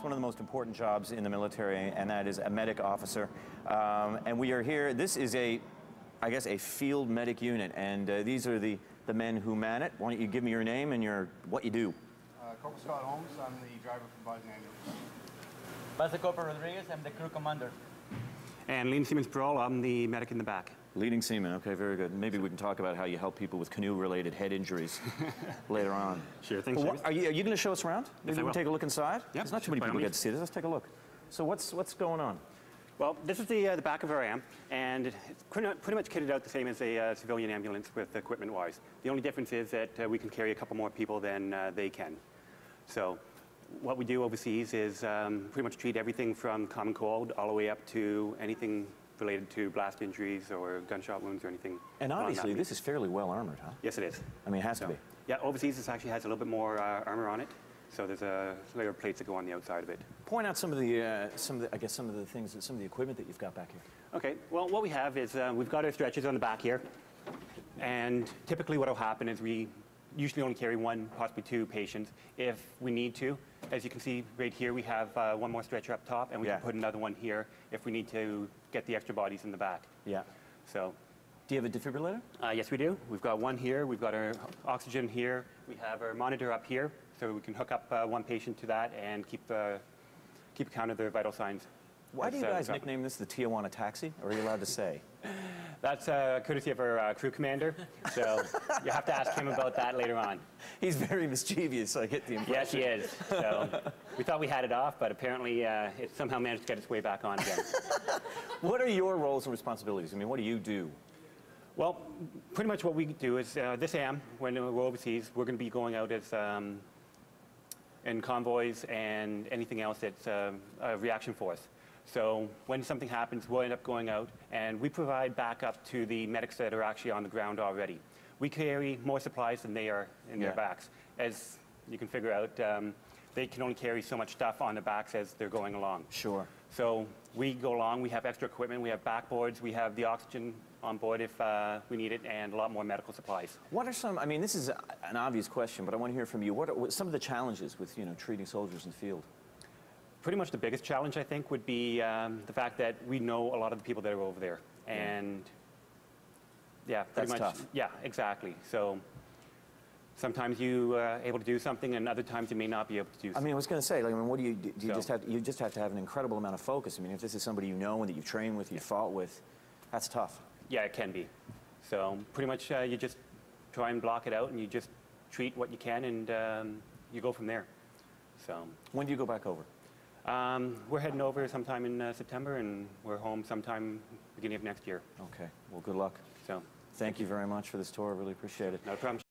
one of the most important jobs in the military, and that is a medic officer. And we are here. This is I guess, a field medic unit, and these are the men who man it. Why don't you give me your name and what you do? Corporal Scott Holmes. I'm the driver for Bosnia Ambulance. Master Corporal Rodriguez, I'm the crew commander. And Liam Siemens-Pearl, I'm the medic in the back. Leading seaman, okay, very good. Maybe we can talk about how you help people with canoe-related head injuries later on. Sure, thanks. Well, are you going to show us around? Maybe we can take a look inside? Yeah, there's not too many people get to see this. Let's take a look. So what's going on? Well, this is the back of our AM, and it's pretty much kitted out the same as a civilian ambulance with equipment-wise. The only difference is that we can carry a couple more people than they can. So what we do overseas is pretty much treat everything from common cold all the way up to anything related to blast injuries or gunshot wounds or anything. And obviously, this is fairly well armored, huh? Yes, it is. I mean, it has to be. Yeah, overseas this actually has a little bit more armor on it. So there's a layer of plates that go on the outside of it. Point out some of the things, some of the equipment that you've got back here. Okay. Well, what we have is we've got our stretchers on the back here, and typically what will happen is we usually only carry one, possibly two patients if we need to. As you can see right here, we have one more stretcher up top, and we can put another one here if we need to get the extra bodies in the back. Yeah. So. Do you have a defibrillator? Yes, we do. We've got one here. We've got our oxygen here. We have our monitor up here, so we can hook up one patient to that and keep account of their vital signs. Why do you guys nickname this the Tijuana Taxi? Or are you allowed to say? That's courtesy of our crew commander, so you have to ask him about that later on. He's very mischievous, I get the impression. Yes, he is. So we thought we had it off, but apparently it somehow managed to get its way back on again. What are your roles and responsibilities? I mean, what do you do? Well, pretty much what we do is this AM, when we're overseas, we're going to be going out as in convoys and anything else that's a reaction force. So when something happens, we'll end up going out, and we provide backup to the medics that are actually on the ground already. We carry more supplies than they are in their backs. As you can figure out, they can only carry so much stuff on their backs as they're going along. Sure. So we go along, we have extra equipment, we have backboards, we have the oxygen on board if we need it, and a lot more medical supplies. What are some, I mean, this is an obvious question, but I want to hear from you. What are some of the challenges with, treating soldiers in the field? Pretty much the biggest challenge, I think, would be the fact that we know a lot of the people that are over there. And yeah, pretty much. Tough. Yeah, exactly. So sometimes you are able to do something, and other times you may not be able to do something. I mean, I was going to say, like, I mean, what do you do? You just have to have an incredible amount of focus. I mean, if this is somebody you know and that you've trained with, you've fought with, that's tough. Yeah, it can be. So pretty much you just try and block it out, and you just treat what you can, and you go from there. So when do you go back over? We're heading over sometime in September, and we're home sometime beginning of next year. Okay. Well, good luck. So thank you very much for this tour. I really appreciate it. No problem.